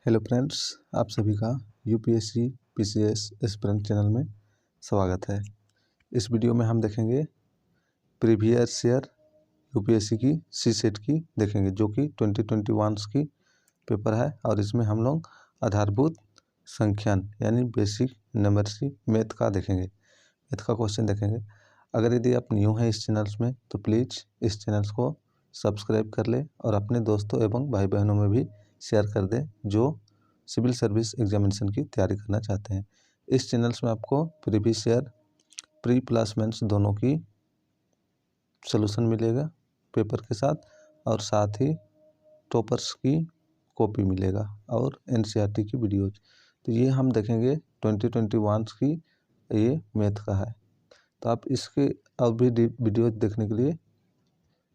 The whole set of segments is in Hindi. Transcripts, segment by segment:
हेलो फ्रेंड्स, आप सभी का यूपीएससी पीसीएस एस्पिरेंट चैनल में स्वागत है। इस वीडियो में हम देखेंगे प्रीवियस ईयर यूपीएससी की सीसेट की देखेंगे, जो कि 2021 की पेपर है। और इसमें हम लोग आधारभूत संख्यान यानी बेसिक नंबरसी मैथ का देखेंगे, मैथ का क्वेश्चन देखेंगे। अगर यदि आप न्यू हैं इस चैनल में तो प्लीज़ इस चैनल को सब्सक्राइब कर ले और अपने दोस्तों एवं भाई बहनों में भी शेयर कर दें जो सिविल सर्विस एग्जामिनेशन की तैयारी करना चाहते हैं। इस चैनल्स में आपको previous year pre plus mains दोनों की सॉल्यूशन मिलेगा पेपर के साथ, और साथ ही टॉपर्स की कॉपी मिलेगा और एनसीईआरटी की वीडियोज। तो ये हम देखेंगे 2021 की ये मैथ का है। तो आप इसके और भी वीडियो देखने के लिए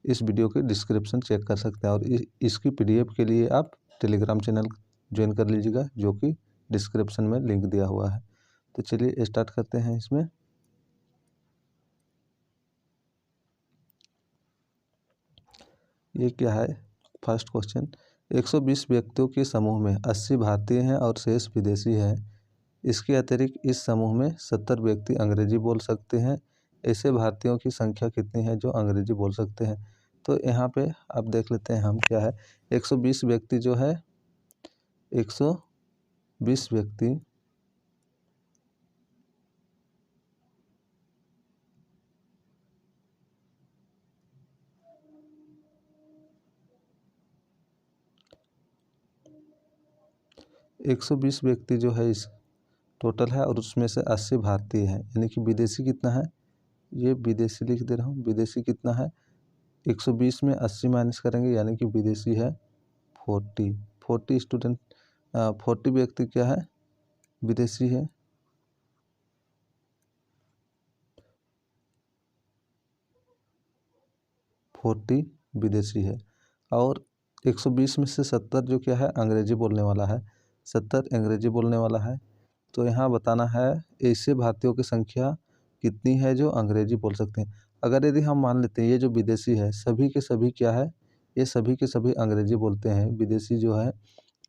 इस वीडियो के डिस्क्रिप्शन चेक कर सकते हैं, और इसकी पीडीएफ के लिए आप टेलीग्राम चैनल ज्वाइन कर लीजिएगा, जो कि डिस्क्रिप्शन में लिंक दिया हुआ है। तो चलिए स्टार्ट करते हैं। इसमें ये क्या है, फर्स्ट क्वेश्चन, 120 व्यक्तियों के समूह में 80 भारतीय हैं और शेष विदेशी हैं। इसके अतिरिक्त इस समूह में 70 व्यक्ति अंग्रेजी बोल सकते हैं। ऐसे भारतीयों की संख्या कितनी है जो अंग्रेजी बोल सकते हैं? तो यहाँ पे आप देख लेते हैं हम क्या है। 120 व्यक्ति जो है, 120 व्यक्ति एक 120 व्यक्ति जो है इस टोटल है, और उसमें से 80 भारतीय हैं, यानी कि विदेशी कितना है, ये विदेशी लिख दे रहा हूँ। विदेशी कितना है, 120 में 80 माइनस करेंगे, यानी कि विदेशी है 40 स्टूडेंट, 40 व्यक्ति क्या है, विदेशी है। विदेशी है। और 120 में से 70 जो क्या है, अंग्रेजी बोलने वाला है। 70 अंग्रेजी बोलने वाला है। तो यहाँ बताना है ऐसे भारतीयों की संख्या कितनी है जो अंग्रेजी बोल सकते हैं। अगर यदि हम मान लेते हैं ये जो विदेशी है सभी के सभी क्या है, ये सभी के सभी अंग्रेजी बोलते हैं। विदेशी जो है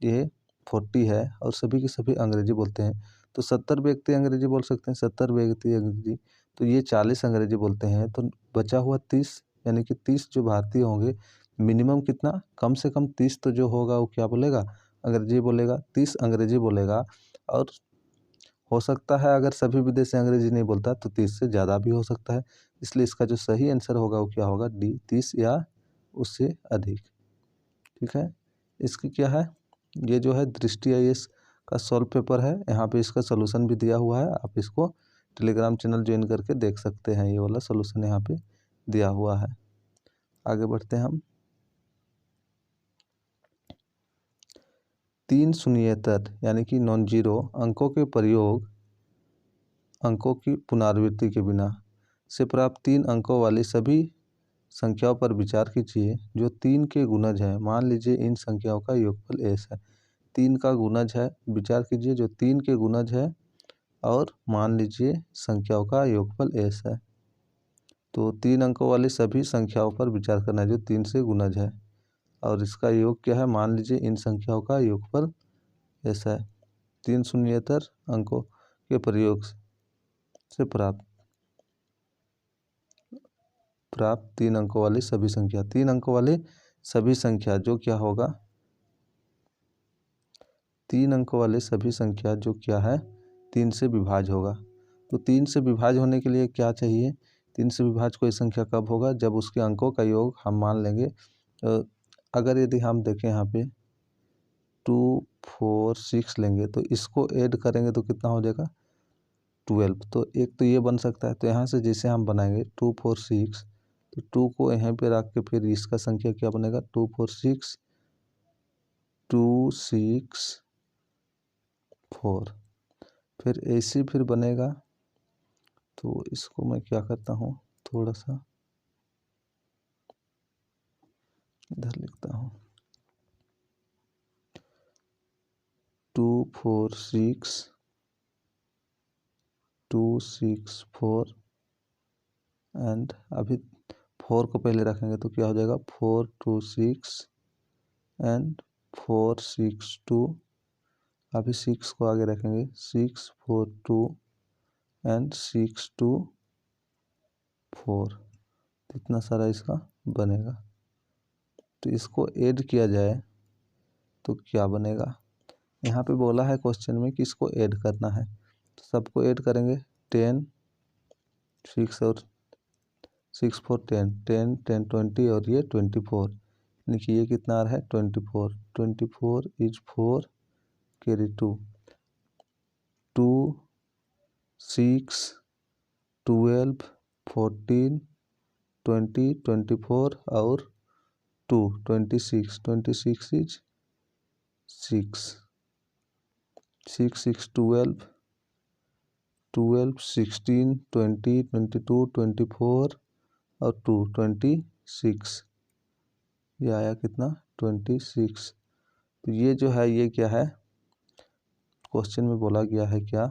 ये 40 है और सभी के सभी अंग्रेजी बोलते हैं। तो 70 व्यक्ति अंग्रेजी बोल सकते हैं, 70 व्यक्ति अंग्रेजी, तो ये 40 अंग्रेजी बोलते हैं। तो बचा हुआ 30, यानी कि 30 जो भारतीय होंगे, मिनिमम कितना, कम से कम 30 तो जो होगा वो क्या बोलेगा, अंग्रेजी बोलेगा। 30 अंग्रेजी बोलेगा, और हो सकता है अगर सभी विदेशी अंग्रेजी नहीं बोलता तो 30 से ज़्यादा भी हो सकता है। इसलिए इसका जो सही आंसर होगा वो क्या होगा, डी, 30 या उससे अधिक। ठीक है, इसकी क्या है, ये जो है दृष्टि आईएएस का सॉल्व पेपर है। यहाँ पे इसका सोल्यूशन भी दिया हुआ है, आप इसको टेलीग्राम चैनल ज्वाइन करके देख सकते हैं। ये वाला सोल्यूशन यहाँ पे दिया हुआ है। आगे बढ़ते हैं हम। 3 शून्येतर यानी कि नॉन जीरो अंकों के प्रयोग, अंकों की पुनरावृत्ति के बिना से प्राप्त 3 अंकों वाली सभी संख्याओं पर विचार कीजिए जो 3 के गुणज हैं। मान लीजिए इन संख्याओं का योगफल s है। 3 का गुणज है, विचार कीजिए जो 3 के गुणज है, और मान लीजिए संख्याओं का योगफल s है। तो 3 अंकों वाली सभी संख्याओं पर विचार करना है जो 3 से गुणज है, और इसका योग क्या है, मान लीजिए इन संख्याओं का योगफल s है। 3 शून्येतर अंकों के प्रयोग से प्राप्त 3 अंकों वाली सभी संख्या, 3 अंकों वाली सभी संख्या जो क्या होगा, 3 अंकों वाले सभी संख्या जो क्या है, 3 से विभाज्य होगा। तो 3 से विभाज्य होने के लिए क्या चाहिए, 3 से विभाज्य कोई संख्या कब होगा, जब उसके अंकों का योग हम मान लेंगे। अगर यदि हम देखें यहाँ पे 2, 4, 6 लेंगे तो इसको ऐड करेंगे तो कितना हो जाएगा, 12। तो एक तो ये बन सकता है। तो यहाँ से जैसे हम बनाएंगे 2, 4, 6, तो 2 को यहाँ पे रख के फिर इसका संख्या क्या बनेगा, 2, 4, 6, 2, 6, 4, फिर ऐसे फिर बनेगा। तो इसको मैं क्या करता हूँ, थोड़ा सा इधर लिखता हूँ, 2, 4, 6, 2, 6, 4, एंड अभी 4 को पहले रखेंगे तो क्या हो जाएगा, 4, 2, 6 एंड 4, 6, 2 अभी 6 को आगे रखेंगे, 6 4 2 एंड 6 2 4, इतना सारा इसका बनेगा। तो इसको ऐड किया जाए तो क्या बनेगा, यहाँ पे बोला है क्वेश्चन में कि इसको ऐड करना है, तो सबको ऐड करेंगे। 10 6 और 6 4 10 10 10 20 और ये 24, यानी कि ये कितना आ रहा है 24। 24 इज 4 कैरी 2 2 6 12 14 20 24 और 2 26 26 इज 6 6 6 12 12 16 20 22 24 और 2 26, ये आया कितना 26। तो ये जो है ये क्या है, क्वेश्चन में बोला गया है क्या,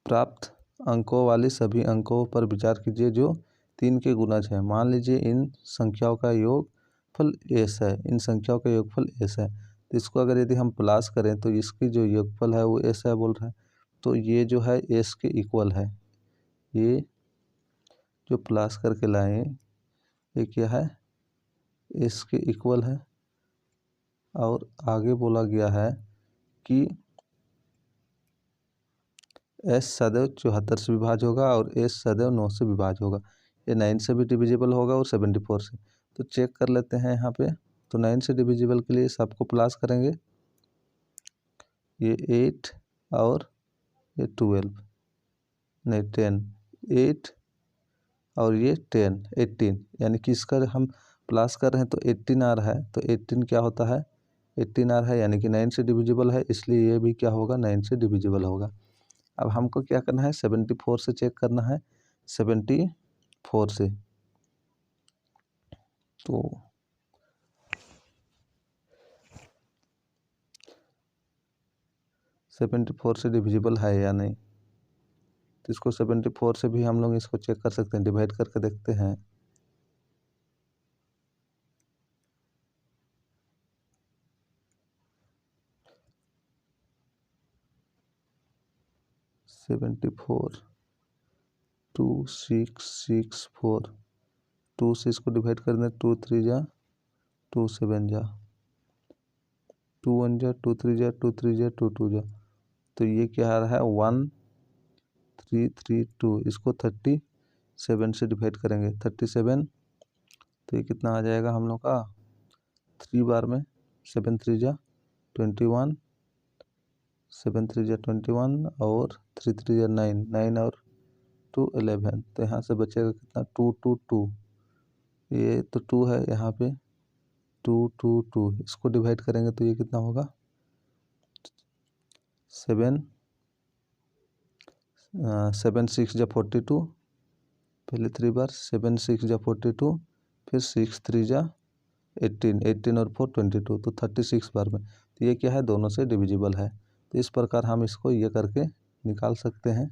प्राप्त अंकों वाले सभी अंकों पर विचार कीजिए जो 3 के गुणज है। मान लीजिए इन संख्याओं का योगफल s है, इन संख्याओं का योगफल s है, तो इसको अगर यदि हम प्लस करें तो इसकी जो योगफल है वो s है बोल रहा है, तो ये जो है s के इक्वल है। ये जो प्लस करके लाए ये क्या है, s के इक्वल है। और आगे बोला गया है कि s सदैव 74 से विभाज्य होगा और s सदैव 9 से विभाज्य होगा। ये 9 से भी डिविजिबल होगा और 74 से। तो चेक कर लेते हैं यहाँ पे, तो 9 से डिविजिबल के लिए सबको प्लस करेंगे, ये 8 और ये 12 नहीं 10, 8 और ये 10 18, यानी कि इसका हम प्लस कर रहे हैं तो 18 आ रहा है, तो 18 क्या होता है 18 आ रहा है, यानी कि 9 से डिविजिबल है, इसलिए ये भी क्या होगा 9 से डिविजिबल होगा। अब हमको क्या करना है 74 से चेक करना है, 74 से, तो 74 से डिविजिबल है या नहीं, तो इसको 74 से भी हम लोग इसको चेक कर सकते हैं, डिवाइड करके देखते हैं। सेवेंटी फोर 2 6 6 4, 2 से इसको डिवाइड कर दें, 2 3 जा 2 7 जा 2 1 जा 2 3 जा 2 3 जा 2 2 जा, तो ये क्या आ रहा है 1 3 3 2, इसको 37 से डिवाइड करेंगे, 37, तो ये कितना आ जाएगा हम लोग का 3 बार में 7 3 जा 21, 7 3 जा 21 और 3 3 जा 9 9 और 2 11, तो यहाँ से बचेगा कितना 2 2 2, ये तो 2 है यहाँ पे 2 2 2, इसको डिवाइड करेंगे तो ये कितना होगा 7 7 6 जा 42, पहले 3 बार 7 6 जा 42, फिर 6 3 जा 18 18 और 4 22, तो 36 बार में, तो ये क्या है दोनों से डिविजिबल है। तो इस प्रकार हम इसको ये करके निकाल सकते हैं,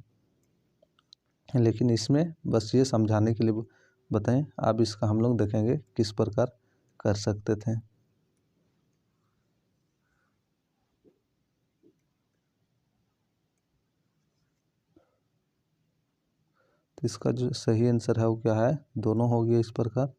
लेकिन इसमें बस ये समझाने के लिए बताएं, अब इसका हम लोग देखेंगे किस प्रकार कर सकते थे। तो इसका जो सही आंसर है वो क्या है, दोनों हो गया इस प्रकार।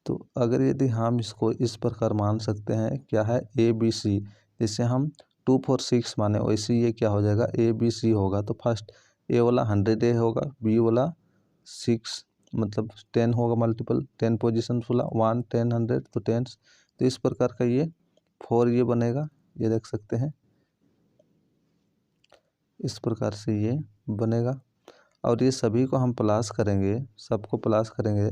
तो अगर यदि हम इसको इस प्रकार मान सकते हैं, क्या है ए बी सी, जैसे हम 2 4 6 माने वैसे ये क्या हो जाएगा ए बी सी होगा, तो फर्स्ट ए वाला 100 ए होगा, बी वाला 6 मतलब 10 होगा मल्टीपल 10 पोजिशन वाला 1 10 100 तो 10, तो इस प्रकार का ये 4 ये बनेगा, ये देख सकते हैं इस प्रकार से ये बनेगा। और ये सभी को हम प्लस करेंगे, सबको प्लस करेंगे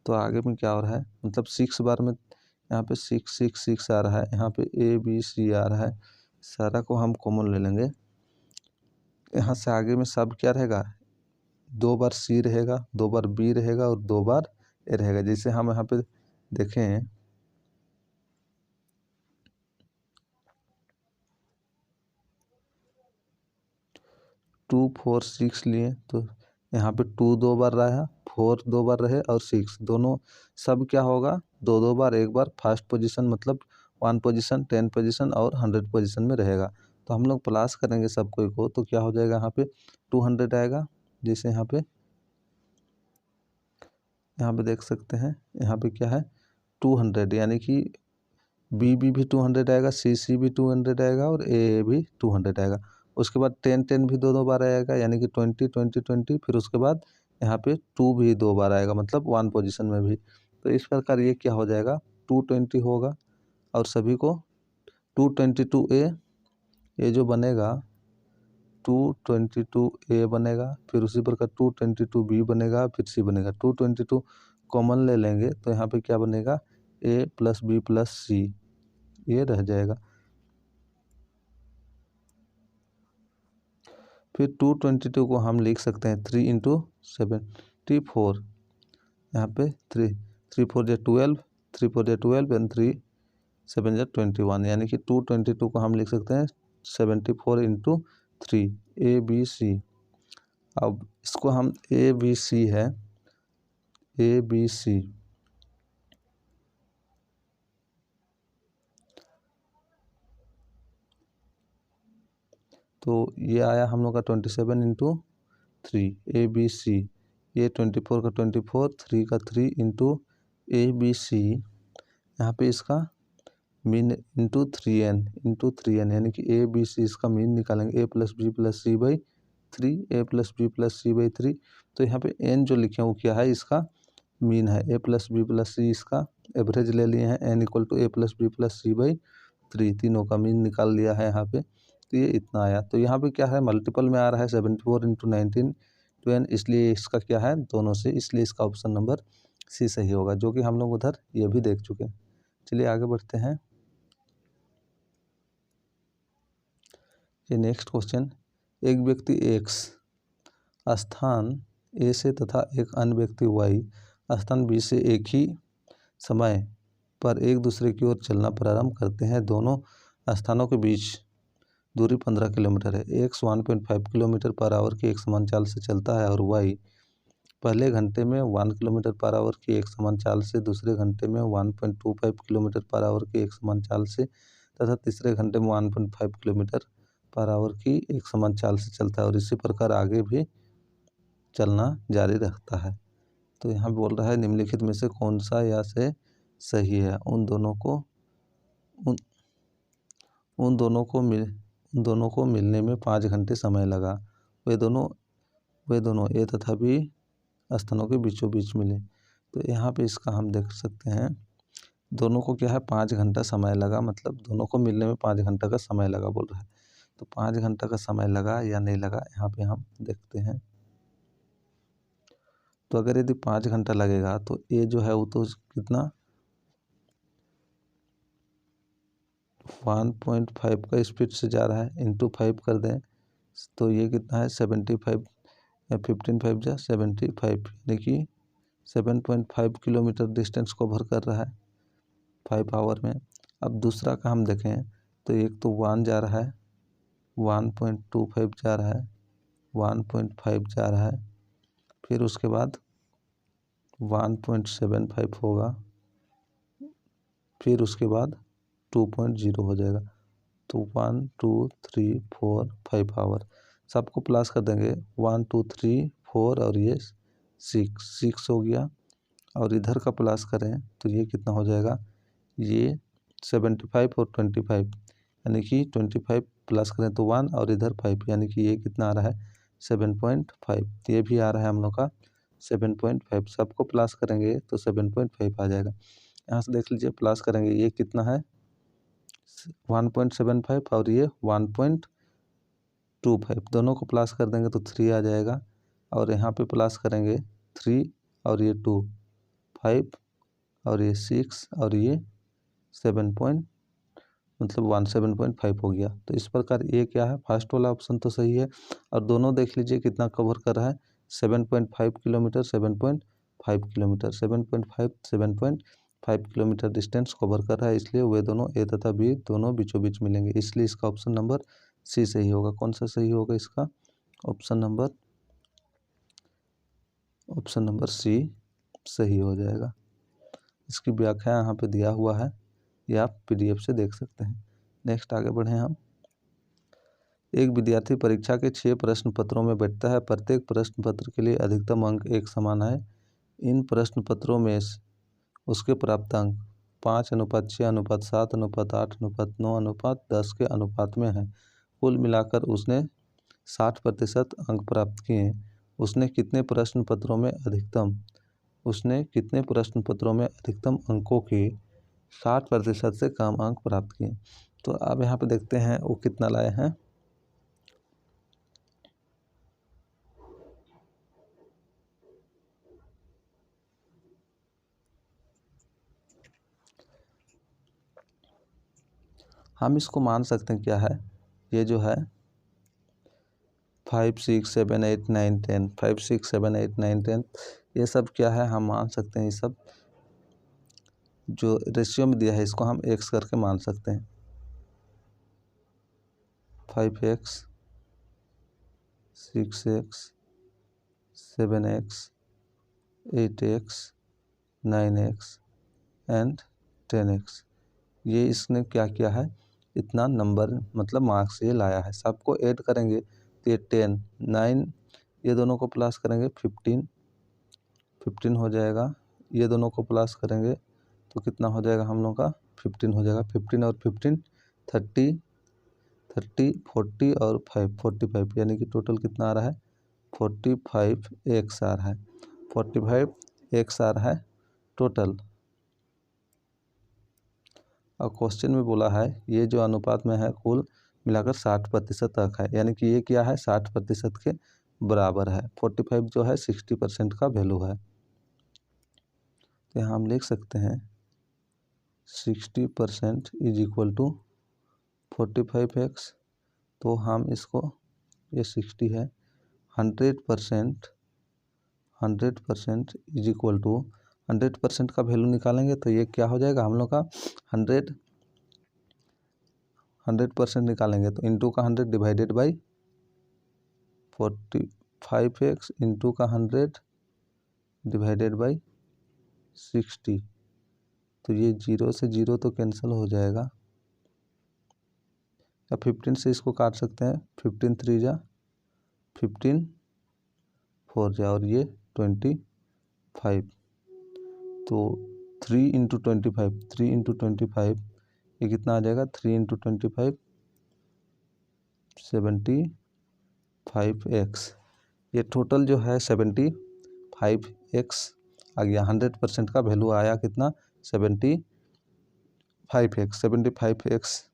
तो आगे में क्या हो रहा है, मतलब 6 बार में यहाँ पे 6 6 6 आ रहा है, यहाँ पे ए बी सी आ रहा है, सारा को हम कॉमन ले लेंगे। यहाँ से आगे में सब क्या रहेगा, 2 बार सी रहेगा, 2 बार बी रहेगा और 2 बार ए रहेगा। जैसे हम यहाँ पे देखें 2 4 6 लिए तो यहाँ पे 2 2 बार रहा, 4 2 बार रहे और 6 दोनों सब क्या होगा 2 2 बार, एक बार फर्स्ट पोजीशन मतलब 1 पोजीशन, 10 पोजीशन और 100 पोजीशन में रहेगा। तो हम लोग प्लस करेंगे सब कोई को तो क्या हो जाएगा यहाँ पे 200 आएगा। जैसे यहाँ पे देख सकते हैं, यहाँ पे क्या है 200, यानी कि बी भी 200 आएगा, सी भी 200 आएगा और ए भी 200 आएगा। उसके बाद 10 10 भी 2 2 बार आएगा, यानी कि 20 20 20। फिर उसके बाद यहाँ पे 2 भी 2 बार आएगा, मतलब 1 पोजीशन में भी। तो इस प्रकार ये क्या हो जाएगा 220 होगा। और सभी को 222A ये जो बनेगा 222A बनेगा, फिर उसी प्रकार 222B बनेगा, फिर C बनेगा। 222 कॉमन ले लेंगे तो यहाँ पे क्या बनेगा A + B + C ये रह जाएगा। फिर 222 को हम लिख सकते हैं 3 × 74, यहाँ पे 3 3 4 = 12, 3 4 = 12 एंड 3 7 = 21, यानी कि 222 को हम लिख सकते हैं 74 × 3 ABC। अब इसको हम ABC है ABC, तो ये आया हम लोग का 27 × 3 ABC। ये 24 का 24, 3 का 3 × ABC। यहाँ पे इसका मीन इंटू 3n यानी कि ABC इसका मीन निकालेंगे A + B + C/3, A + B + C/3। तो यहाँ पे n जो लिखे हैं वो क्या है इसका मीन है, A + B + C इसका एवरेज ले लिए हैं, n = A + B + C/3 तीनों का मीन निकाल लिया है यहाँ पे। तो ये इतना आया। तो यहाँ पे क्या है मल्टीपल में आ रहा है 74 × 19 to n, इसलिए इसका क्या है दोनों से, इसलिए इसका ऑप्शन नंबर C सही होगा, जो कि हम लोग उधर ये भी देख चुके हैं। चलिए आगे बढ़ते हैं। ये नेक्स्ट क्वेश्चन, एक व्यक्ति X स्थान A से तथा एक अन्य व्यक्ति Y स्थान B से एक ही समय पर एक दूसरे की ओर चलना प्रारंभ करते हैं। दोनों स्थानों के बीच दूरी 15 किलोमीटर है। X 1.5 किलोमीटर पर आवर की एक समान चाल से चलता है और Y पहले घंटे में 1 किलोमीटर पर आवर की एक समान चाल से, दूसरे घंटे में 1.25 किलोमीटर पर आवर की एक समान चाल से तथा तीसरे घंटे में 1.5 किलोमीटर पर आवर की एक समान चाल से चलता है और इसी प्रकार आगे भी चलना जारी रखता है। तो यहाँ बोल रहा है निम्नलिखित में से कौन सा या से सही है। उन दोनों को मिलने में 5 घंटे समय लगा। वे दोनों ए तथा बी स्थानों के बीचों बीच मिले। तो यहाँ पे इसका हम देख सकते हैं दोनों को क्या है 5 घंटा समय लगा, मतलब दोनों को मिलने में 5 घंटा का समय लगा बोल रहा है। तो 5 घंटा का समय लगा या नहीं लगा यहाँ पे हम देखते हैं। तो अगर यदि 5 घंटा लगेगा तो ए जो है वो तो कितना 1.5 का स्पीड से जा रहा है, इंटू 5 कर दें तो ये कितना है 75 या 15 5 जा 75, यानी कि 7.5 किलोमीटर डिस्टेंस कवर कर रहा है 5 आवर में। अब दूसरा का हम देखें तो एक तो 1 जा रहा है, 1.25 जा रहा है, 1.5 जा रहा है, फिर उसके बाद 1.75 होगा, फिर उसके बाद 2.0 हो जाएगा। तो 1 2 3 4 5 आवर सबको प्लस कर देंगे 1 2 3 4 और ये 6 हो गया। और इधर का प्लस करें तो ये कितना हो जाएगा, ये 75 और 25, यानी कि 25 प्लस करें तो 1 और इधर 5, यानी कि ये कितना आ रहा है 7.5। ये भी आ रहा है हम लोग का 7.5, सबको प्लस करेंगे तो 7.5 आ जाएगा। यहाँ से देख लीजिए प्लस करेंगे ये कितना है 1.75 और ये 1.25, दोनों को प्लस कर देंगे तो 3 आ जाएगा। और यहाँ पे प्लस करेंगे 3 और ये 2 5 और ये 6 और ये 7.5 हो गया। तो इस प्रकार ये क्या है फर्स्ट वाला ऑप्शन तो सही है। और दोनों देख लीजिए कितना कवर कर रहा है 7.5 kilometre 7.5 kilometre 7.5 kilometre distance cover कर रहा है, इसलिए वे दोनों ए तथा बी दोनों बीचों बीच मिलेंगे, इसलिए इसका ऑप्शन नंबर सी सही होगा। कौन सा सही होगा इसका ऑप्शन नंबर सी सही हो जाएगा। इसकी व्याख्या यहाँ पे दिया हुआ है, ये आप PDF से देख सकते हैं। नेक्स्ट आगे बढ़ें हम। एक विद्यार्थी परीक्षा के 6 प्रश्न पत्रों में बैठता है। प्रत्येक प्रश्न पत्र के लिए अधिकतम अंक एक समान है। इन प्रश्न पत्रों में उसके प्राप्त अंक 5:6:7:8:9:10 के अनुपात में है। कुल मिलाकर उसने 60% अंक प्राप्त किए। उसने कितने प्रश्न पत्रों में अधिकतम अंकों के 60% से कम अंक प्राप्त किए। तो अब यहाँ पे देखते हैं वो कितना लाए हैं। हम इसको मान सकते हैं क्या है, ये जो है 5, 6, 7, 8, 9, 10 5, 6, 7, 8, 9, 10 ये सब क्या है, हम मान सकते हैं। ये सब जो रेशियो में दिया है इसको हम x करके मान सकते हैं। 5x, 6x, 7x, 8x, 9x and 10x। ये इसने क्या किया है, इतना नंबर मतलब मार्क्स ये लाया है। सबको ऐड करेंगे तो ये 10, 9 ये दोनों को प्लस करेंगे 15 हो जाएगा। ये दोनों को प्लस करेंगे तो कितना हो जाएगा हम लोग का 15 हो जाएगा। 15 और 15 30, 40 और 5 45 यानी कि टोटल कितना आ रहा है 45x आ रहा है। 45x आ रहा है टोटल। और क्वेश्चन में बोला है ये जो अनुपात में है कुल मिलाकर 60% तक है, यानी कि ये क्या है 60% के बराबर है। 45 जो है 60% का वैल्यू है। तो यहाँ हम लिख सकते हैं 60% इज इक्वल टू 45x। तो हम इसको, ये 60 है, 100% इज इक्वल टू 100% का वैल्यू निकालेंगे तो ये क्या हो जाएगा हम लोग का 100% निकालेंगे तो इंटू का 100 डिवाइडेड बाई 45x इंटू का 100 डिवाइडेड बाई 60। तो ये 0 से 0 तो कैंसिल हो जाएगा, या 15 से इसको काट सकते हैं। 15 3 जा 15 4 जा और ये 25। तो 3 इंटू 25 ये कितना आ जाएगा 3 इंटू 25 75x। ये टोटल जो है 75x आ गया। 100% का वैल्यू आया कितना 75x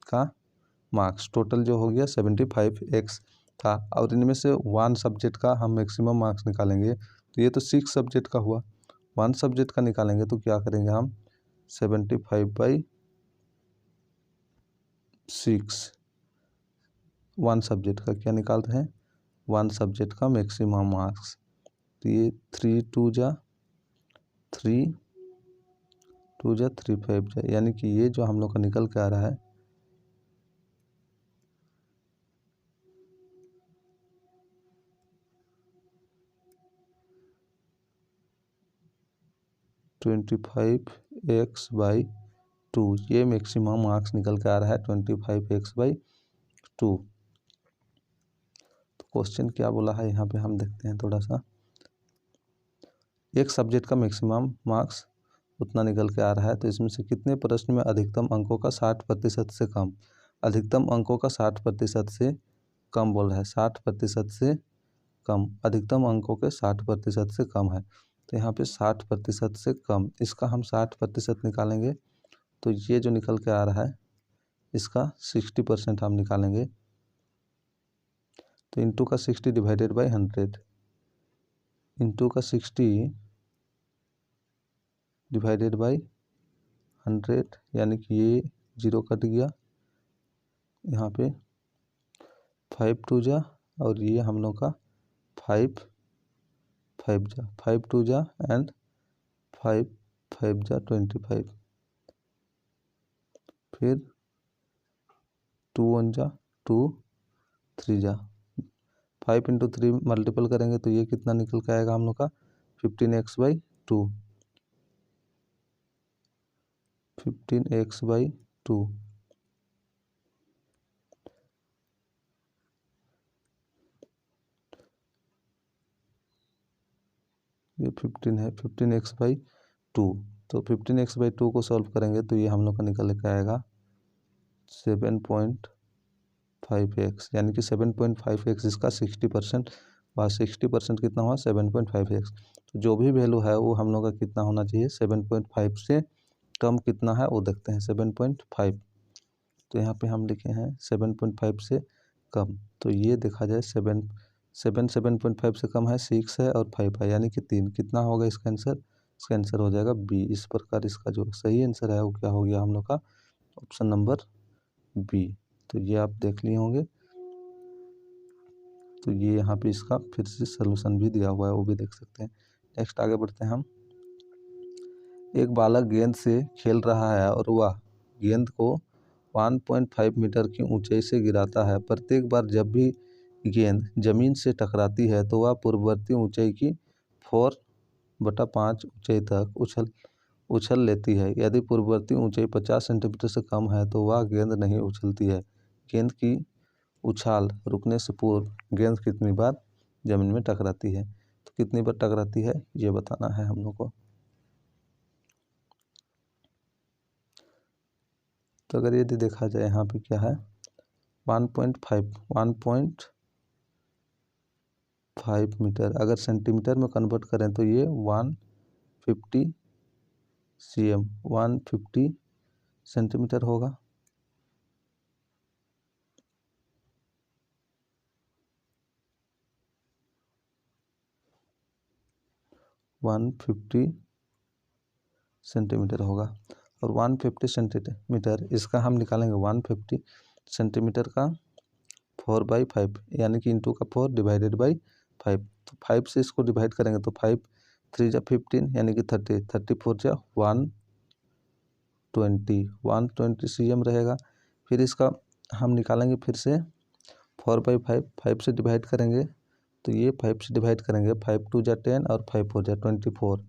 का मार्क्स टोटल जो हो गया 75x था। और इनमें से 1 सब्जेक्ट का हम मैक्सिमम मार्क्स निकालेंगे। तो ये तो 6 सब्जेक्ट का हुआ, 1 सब्जेक्ट का निकालेंगे तो क्या करेंगे हम 75/6 1 सब्जेक्ट का क्या निकालते हैं 1 सब्जेक्ट का मैक्सिमम मार्क्स। तो ये 3 2 जा 3 5 जा, यानी कि ये जो हम लोग का निकल के आ रहा है 25x/2। ये मैक्सिमम मार्क्स निकल के आ रहा है 25x/2। तो क्वेश्चन क्या बोला है यहाँ पे हम देखते हैं थोड़ा सा। एक सब्जेक्ट का मैक्सिमम मार्क्स उतना निकल के आ रहा है, तो इसमें से कितने प्रश्न में अधिकतम अंकों का 60% से कम, अधिकतम अंकों का 60% से कम बोल रहा है, 60% से कम, अधिकतम अंकों के 60% से कम है। तो यहाँ पे 60% से कम, इसका हम 60% निकालेंगे तो ये जो निकल के आ रहा है इसका 60% हम निकालेंगे। तो इंटू का 60 डिवाइडेड बाई 100 इंटू का 60 डिवाइडेड बाई 100, यानी कि ये 0 कट गया। यहाँ पे 5 2 जा और ये हम लोग का 5 2 जा एंड 5 5 जा 25। फिर 2 1 जा 2 3 जा 5 इंटू 3 मल्टीपल करेंगे तो ये कितना निकल के आएगा हम लोग का 15x/2। 15x/2 ये 15 है, 15x/2। तो 15x/2 को सॉल्व करेंगे तो ये हम लोग का निकल के आएगा 7.5x, यानी कि 7.5x इसका 60%, वहाँ 60% कितना हुआ 7.5x। तो जो भी वैल्यू है वो हम लोग का कितना होना चाहिए 7.5 से कम कितना है वो देखते हैं 7.5। तो यहाँ पे हम लिखे हैं 7.5 से कम, तो ये देखा जाए 7.5 से कम है 6 है और 5 है, यानी कि 3। कितना होगा इसका आंसर? इसका आंसर हो जाएगा बी। इस प्रकार इसका जो सही आंसर है वो क्या हो गया हम लोग का ऑप्शन नंबर बी। तो ये आप देख लिए होंगे। तो ये यहाँ पे इसका फिर से सलूशन भी दिया हुआ है, वो भी देख सकते हैं। नेक्स्ट आगे बढ़ते हैं हम। एक बालक गेंद से खेल रहा है और वह गेंद को 1.5 मीटर की ऊंचाई से गिराता है। प्रत्येक बार जब भी गेंद जमीन से टकराती है तो वह पूर्ववर्ती ऊंचाई की 4/5 ऊंचाई तक उछल लेती है। यदि पूर्ववर्ती ऊंचाई 50 सेंटीमीटर से कम है तो वह गेंद नहीं उछलती है। गेंद की उछाल रुकने से पूर्व गेंद कितनी बार जमीन में टकराती है? तो कितनी बार टकराती है ये बताना है हम लोग को। तो अगर यदि देखा जाए यहाँ पे क्या है 1.5 मीटर, अगर सेंटीमीटर में कन्वर्ट करें तो ये 150 cm 150 सेंटीमीटर होगा। 150 सेंटीमीटर होगा। और 150 सेंटीमीटर इसका हम निकालेंगे 150 सेंटीमीटर का 4/5, यानी कि इंटू का 4 डिवाइडेड बाई 5। तो 5 से इसको डिवाइड करेंगे तो 5 3 जा 15, यानी कि 30, 34 जा 120 cm रहेगा। फिर इसका हम निकालेंगे फिर से 4/5, 5 से डिवाइड करेंगे तो ये 5 से डिवाइड करेंगे 5 2 जा 10 और 5 4 जा 24,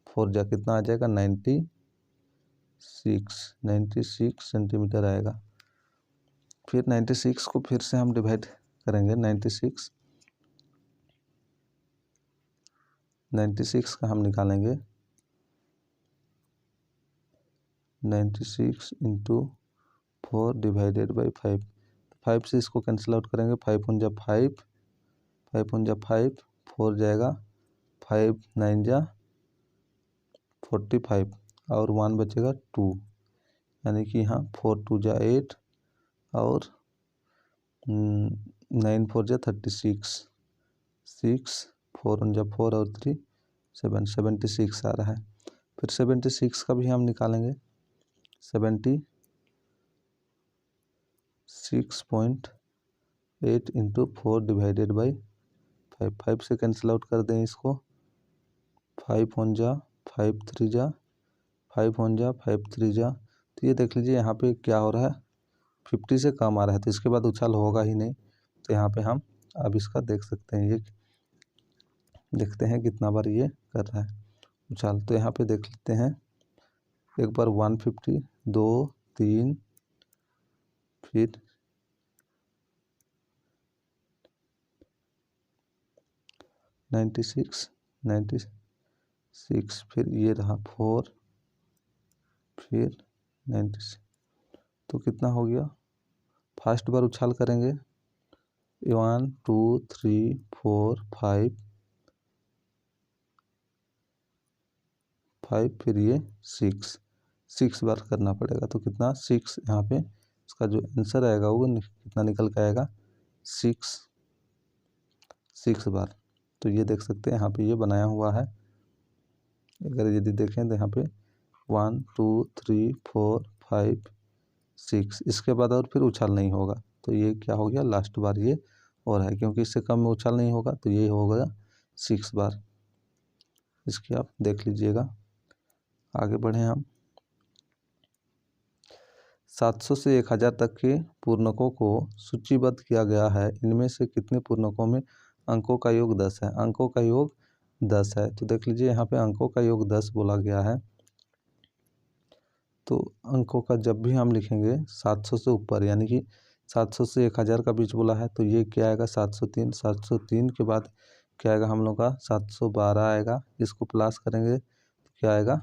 4 जा कितना आ जाएगा 96 सेंटीमीटर आएगा। फिर 96 को फिर से हम डिवाइड करेंगे 96 का हम निकालेंगे 96 इंटू 4 डिवाइडेड बाई 5। 5 से इसको कैंसिल आउट करेंगे 5 1 जा 5, 5 1 जा 5, 4 जाएगा 5 9 जा 45 और 1 बचेगा 2, यानी कि यहाँ 4 2 जा 8 और 9 4 जा 36, 6 4 1 जा 4 और 3 7, 76 आ रहा है। फिर 76 का भी हम निकालेंगे 76.8 इंटू 4 डिवाइडेड बाई 5। 5 से कैंसिल आउट कर दें इसको 5 1 जा 5 3 जा 5 1 जा 5 3 जा। तो ये देख लीजिए यहाँ पे क्या हो रहा है 50 से कम आ रहा है, तो इसके बाद उछाल होगा ही नहीं। तो यहाँ पे हम अब इसका देख सकते हैं, ये देखते हैं कितना बार ये कर रहा है उछाल। तो यहाँ पे देख लेते हैं एक बार 150, 2 3, फिर 96, फिर ये रहा 4, फिर 96। तो कितना हो गया? फर्स्ट बार उछाल करेंगे 1 2 3 4 5, फिर ये 6 बार करना पड़ेगा। तो कितना 6, यहाँ पे इसका जो आंसर आएगा वो कितना निकल के आएगा 6 बार। तो ये देख सकते हैं यहाँ पे ये बनाया हुआ है। अगर यदि देखें तो यहाँ पे 1 2 3 4 5 6, इसके बाद और फिर उछाल नहीं होगा। तो ये क्या हो गया लास्ट बार ये और है, क्योंकि इससे कम में उछाल नहीं होगा तो ये हो गया 6 बार। इसकी आप देख लीजिएगा। आगे बढ़े हम। 700 से 1000 तक के पूर्णकों को सूचीबद्ध किया गया है। इनमें से कितने पूर्णकों में अंकों का योग 10 है? अंकों का योग 10 है। तो देख लीजिए यहाँ पे अंकों का योग 10 बोला गया है। तो अंकों का जब भी हम लिखेंगे 700 से ऊपर, यानी कि 700 से 1000 का बीच बोला है, तो ये क्या आएगा? 703। 703 के बाद क्या आएगा हम लोग का? 712 आएगा। इसको प्लस करेंगे तो क्या आएगा?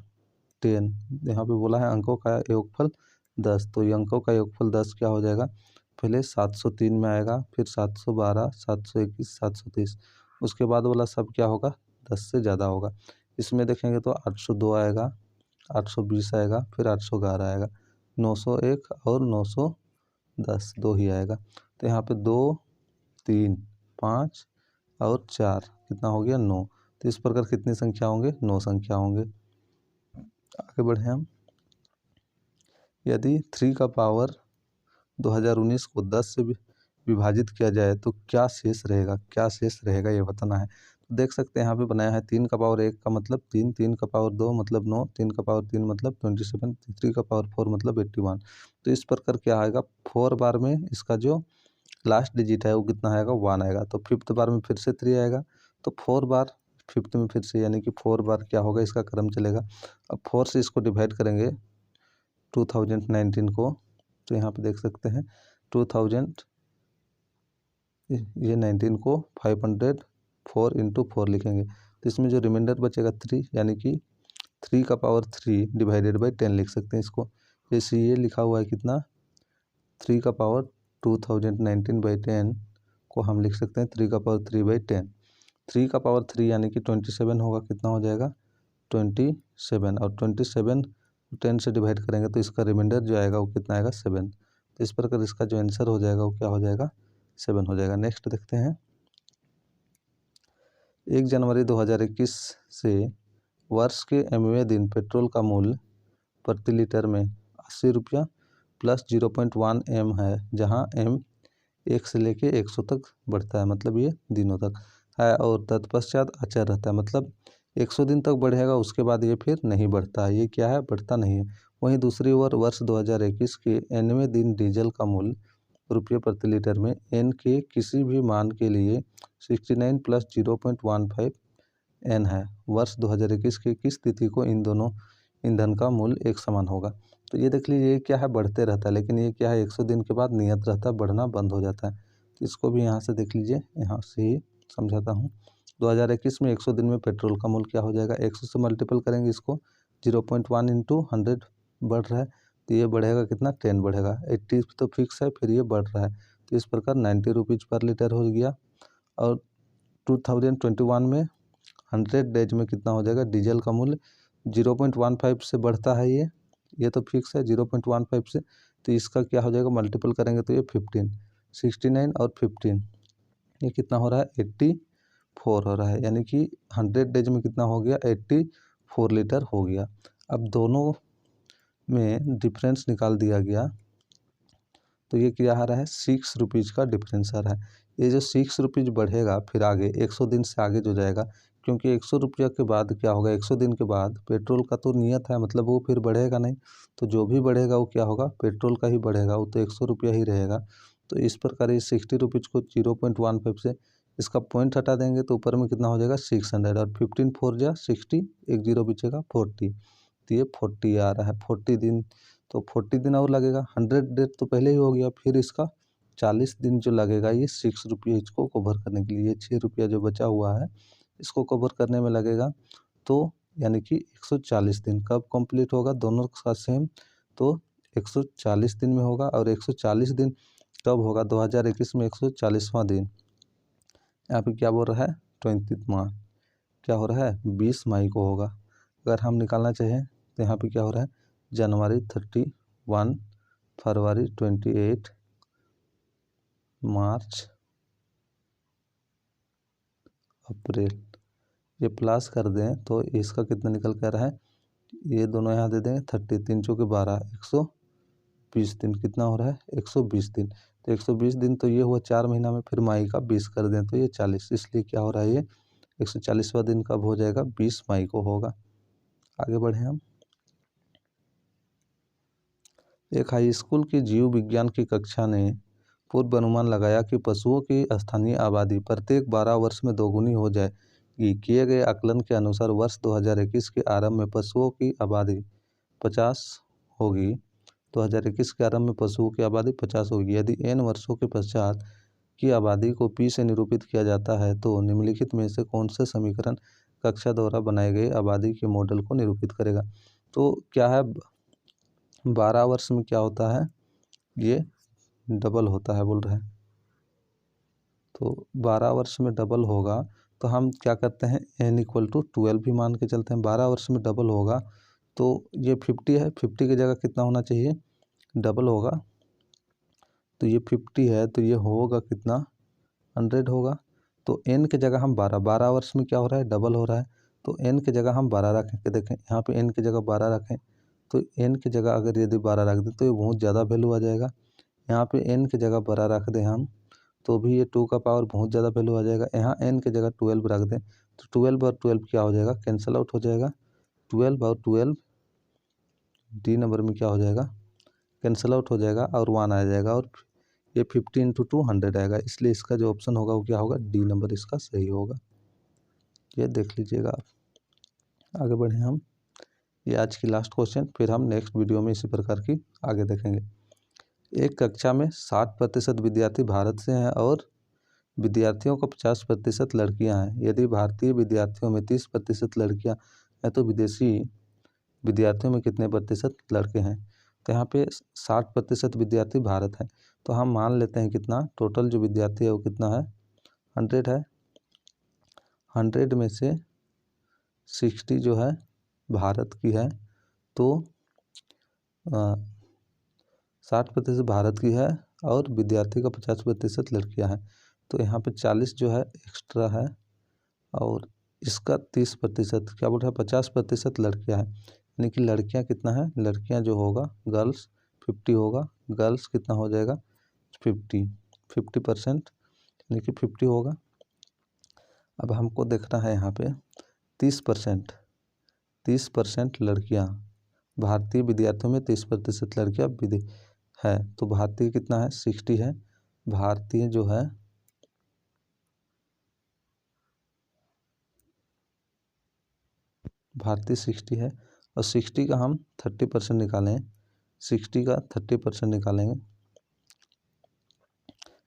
10। यहाँ पे बोला है अंकों का योगफल 10, तो ये अंकों का योगफल 10 क्या हो जाएगा? पहले 703 में आएगा, फिर 712, 721, 730। उसके बाद वाला सब क्या होगा? 10 से ज़्यादा होगा। इसमें देखेंगे तो 802 आएगा, 820 आएगा, फिर 811 आएगा, 901 और 910 दो ही आएगा। तो यहाँ पे 2, 3, 5 और 4 कितना हो गया? 9। तो इस प्रकार कितनी संख्या होंगे? 9 संख्या होंगे। आगे बढ़े हम। यदि 3 का पावर 2019 को 10 से विभाजित किया जाए तो क्या शेष रहेगा? क्या शेष रहेगा ये बताना है। तो देख सकते हैं यहाँ पे बनाया है 3 का पावर 1 का मतलब 3, 3 का पावर 2 मतलब 9, 3 का पावर 3 मतलब 27, 3 का पावर 4 मतलब 81। तो इस प्रकार क्या आएगा? 4 बार में इसका जो लास्ट डिजिट है वो कितना आएगा? 1 आएगा। तो 5th बार में फिर से 3 आएगा। तो 4 बार 5th में फिर से, यानी कि 4 बार क्या होगा? इसका क्रम चलेगा। अब 4 से इसको डिवाइड करेंगे 2019 को, तो यहाँ पे देख सकते हैं 2000 ये 19 को 504 इंटू 4 लिखेंगे। तो इसमें जो रिमाइंडर बचेगा 3, यानी कि 3 का पावर 3 डिवाइडेड बाई 10 लिख सकते हैं इसको। जैसे ये लिखा हुआ है कितना? 3 का पावर 2019 बाई 10 को हम लिख सकते हैं 3 का पावर 3 बाई 10। 3 का पावर 3 यानी कि 27 होगा। कितना हो जाएगा? 27। और 27 10 से डिवाइड करेंगे तो इसका रिमाइंडर जो आएगा वो कितना आएगा? 7। तो इस प्रकार इसका जो आंसर हो जाएगा वो क्या हो जाएगा? 7 हो जाएगा। नेक्स्ट देखते हैं। 1 जनवरी 2021 से वर्ष के 1वें दिन पेट्रोल का मूल्य प्रति लीटर में 80 रुपया प्लस 0.1 एम है, जहां एम 1 से लेके 100 तक बढ़ता है, मतलब ये दिनों तक है, और तत्पश्चात अचर रहता है, मतलब 100 दिन तक बढ़ेगा, उसके बाद ये फिर नहीं बढ़ता है। ये क्या है? बढ़ता नहीं है। वहीं दूसरी ओर वर्ष 2021 के 9वें दिन डीजल का मूल्य रुपये प्रति लीटर में एन के किसी भी मान के लिए 69 प्लस 0.15 एन है। वर्ष 2021 की किस तिथि को इन दोनों ईंधन का मूल्य एक समान होगा? तो ये देख लीजिए, ये क्या है? बढ़ते रहता है, लेकिन ये क्या है? 100 दिन के बाद नियत रहता है, बढ़ना बंद हो जाता है। तो इसको भी यहाँ से देख लीजिए, यहाँ से ही समझाता हूँ। 2021 में 100 दिन में पेट्रोल का मूल्य क्या हो जाएगा? 100 से मल्टीपल करेंगे इसको, 0.1 इंटू 100 बढ़ रहा है, तो ये बढ़ेगा कितना? 10 बढ़ेगा। 80 तो फिक्स है, फिर ये बढ़ रहा है, तो इस प्रकार 90 रुपीज़ पर लीटर हो गया। और 2021 में 100 डेज में कितना हो जाएगा? डीजल का मूल्य 0.15 से बढ़ता है, ये तो फिक्स है 0.15 से, तो इसका क्या हो जाएगा? मल्टीपल करेंगे तो ये 15, 69 और 15, ये कितना हो रहा है? 84 हो रहा है, यानी कि 100 डेज में कितना हो गया? 84 लीटर हो गया। अब दोनों में डिफरेंस निकाल दिया गया, तो ये क्या आ रहा है? 6 रुपीज़ का डिफरेंस आ रहा है। ये जो 6 रुपीज़ बढ़ेगा फिर आगे 100 दिन से आगे जो जाएगा, क्योंकि 100 रुपया के बाद क्या होगा? 100 दिन के बाद पेट्रोल का तो नियत है, मतलब वो फिर बढ़ेगा नहीं, तो जो भी बढ़ेगा वो क्या होगा? पेट्रोल का ही बढ़ेगा, वो तो 100 रुपया ही रहेगा। तो इस प्रकार ये 60 रुपीज़ को 0.15 से इसका पॉइंट हटा देंगे तो ऊपर में कितना हो जाएगा? 600, और 15 4 जा 60, एक जीरो बचेगा 40, तो ये 40 आ रहा है। 40 दिन, तो 40 दिन और लगेगा। 100 डेज तो पहले ही हो गया, फिर इसका 40 दिन जो लगेगा ये 6 रुपये इसको कवर करने के लिए, 6 रुपया जो बचा हुआ है इसको कवर करने में लगेगा। तो यानी कि 140 दिन कब कंप्लीट होगा? दोनों का सेम, तो 140 दिन में होगा। और 140 दिन कब होगा? 2021 में 140वां दिन, यहाँ पे क्या बोल रहा है? 20th माह, क्या हो रहा है? 20 मई को होगा। अगर हम निकालना चाहें तो यहाँ पे क्या हो रहा है? जनवरी 31, फरवरी 28, मार्च, अप्रैल, ये प्लस कर दें तो इसका कितना निकल कर रहा है? ये दोनों यहाँ दे देंगे 30, 3 चौके 12, 120 दिन कितना हो रहा है? 120 दिन। तो 120 दिन तो ये हुआ 4 महीना में, फिर मई का 20 कर दें तो ये 40, इसलिए क्या हो रहा है? ये 140वां दिन कब हो जाएगा? 20 मई को होगा। आगे बढ़े हम। एक हाई स्कूल की जीव विज्ञान की कक्षा ने पूर्व अनुमान लगाया कि पशुओं की स्थानीय आबादी प्रत्येक 12 वर्ष में दोगुनी हो जाएगी। किए गए आकलन के अनुसार वर्ष 2021 के आरंभ में पशुओं की आबादी 50 होगी। 2021 के आरंभ में पशुओं की आबादी 50 होगी। यदि n वर्षों के पश्चात की आबादी को p से निरूपित किया जाता है तो निम्नलिखित में से कौन से समीकरण कक्षा द्वारा बनाए गए आबादी के मॉडल को निरूपित करेगा। तो क्या है, 12 वर्ष में क्या होता है, ये डबल होता है बोल रहे हैं। तो 12 वर्ष में डबल होगा तो हम क्या करते हैं, n = 12 भी मान के चलते हैं। 12 वर्ष में डबल होगा तो ये 50 है, 50 की जगह कितना होना चाहिए, डबल होगा। तो ये 50 है तो ये होगा कितना, 100 होगा। तो n की जगह हम 12 वर्ष में क्या हो रहा है, डबल हो रहा है। तो n की जगह हम 12 रखें के देखें, यहाँ पे n की जगह 12 रखें तो n की जगह अगर यदि 12 रख दें तो ये बहुत ज़्यादा वैल्यू आ जाएगा। यहाँ पे n की जगह 12 रख दें हम तो भी ये 2 का पावर बहुत ज़्यादा वैल्यू आ जाएगा। यहाँ n की जगह 12 रख दें तो 12 और 12 क्या हो जाएगा, कैंसिल आउट हो जाएगा। 12 और 12 डी नंबर में क्या हो जाएगा, कैंसिल आउट हो जाएगा और 1 आ जाएगा और ये 50 × 2 100 आएगा। इसलिए इसका जो ऑप्शन होगा वो क्या होगा, डी नंबर इसका सही होगा। ये देख लीजिएगा आप। आगे बढ़े हम, ये आज की लास्ट क्वेश्चन, फिर हम नेक्स्ट वीडियो में इसी प्रकार की आगे देखेंगे। एक कक्षा में 60% विद्यार्थी भारत से हैं और विद्यार्थियों को 50% लड़कियां हैं। यदि भारतीय विद्यार्थियों में 30% लड़कियां हैं तो विदेशी विद्यार्थियों में कितने प्रतिशत लड़के हैं। तो यहाँ पे 60% विद्यार्थी भारत है तो हम मान लेते हैं कितना, टोटल जो विद्यार्थी है वो कितना है, 100 है। 100 में से 60 जो है भारत की है तो 60% भारत की है और विद्यार्थी का 50% लड़कियां हैं। तो यहाँ पे 40 जो है एक्स्ट्रा है और इसका 30% क्या बोल रहा है, 50% लड़कियां हैं। यानी कि लड़कियां कितना है, लड़कियां जो होगा गर्ल्स 50 होगा, गर्ल्स कितना हो जाएगा 50% यानी कि 50 होगा। अब हमको देखना है यहाँ पे 30% लड़कियां, भारतीय विद्यार्थियों में 30% लड़कियां है तो भारतीय कितना है, 60 है। भारतीय जो है भारतीय 60 है और 60 का हम 30% निकालें, 60 का 30% निकालेंगे।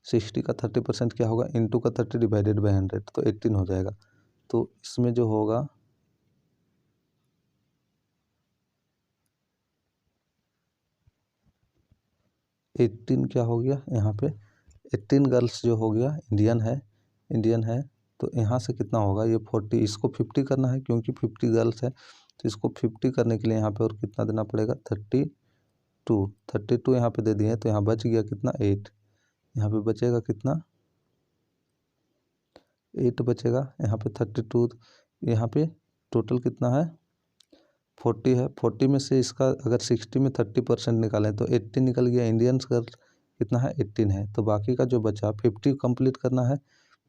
60 का 30% क्या होगा, इंटू का 30 डिवाइडेड बाई 100 तो 18 हो जाएगा। तो इसमें जो होगा 18 क्या हो गया, यहाँ पे 18 गर्ल्स जो हो गया इंडियन है तो यहाँ से कितना होगा, ये 40, इसको 50 करना है क्योंकि 50 गर्ल्स है तो इसको 50 करने के लिए यहाँ पे और कितना देना पड़ेगा, 32 यहाँ पे दे दिए तो यहाँ बच गया कितना, 8। यहाँ पे बचेगा कितना, 8 बचेगा। यहाँ पे 32, यहाँ पे टोटल कितना है, 40 है। 40 में से इसका अगर 60 में 30% निकालें तो 18 निकल गया। इंडियंस गर्ल कितना है, 18 है। तो बाकी का जो बचा 50 कंप्लीट करना है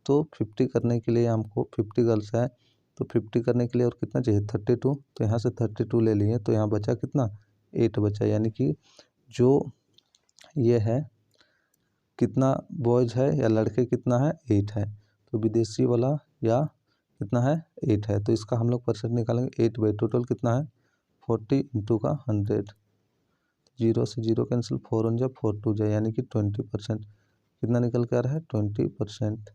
तो 50 करने के लिए हमको 50 गर्ल्स है तो 50 करने के लिए और कितना चाहिए, 32। तो यहाँ से 32 ले लिए तो यहाँ बचा कितना, 8 बचा। यानी कि जो ये है कितना बॉयज़ है या लड़के कितना है, 8 है। तो विदेशी वाला या कितना है, 8 है। तो इसका हम लोग परसेंट निकालेंगे, 8 बाई टोटल कितना है 40 इंटू का 100, 0 से 0 कैंसिल, 4 1 जा 4 2 जा यानी कि 20% कितना निकल के आ रहा है, 20%।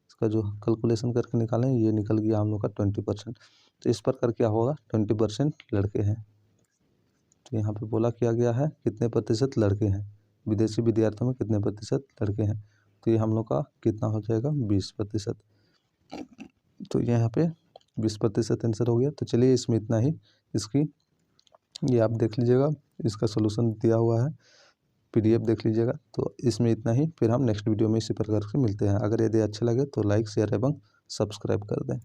इसका जो कैलकुलेशन करके निकालें ये निकल गया हम लोग का 20%। तो इस प्रकार क्या होगा, 20% लड़के हैं। तो यहाँ पे बोला किया गया है कितने प्रतिशत लड़के हैं, विदेशी विद्यार्थियों में कितने प्रतिशत लड़के हैं। तो ये हम लोग का कितना हो जाएगा, 20%। तो यहाँ पे 20% आंसर हो गया। तो चलिए इसमें इतना ही, इसकी ये आप देख लीजिएगा, इसका सोल्यूशन दिया हुआ है, PDF देख लीजिएगा। तो इसमें इतना ही, फिर हम नेक्स्ट वीडियो में इसी प्रकार से मिलते हैं। अगर यदि अच्छा लगे तो लाइक शेयर एवं सब्सक्राइब कर दें।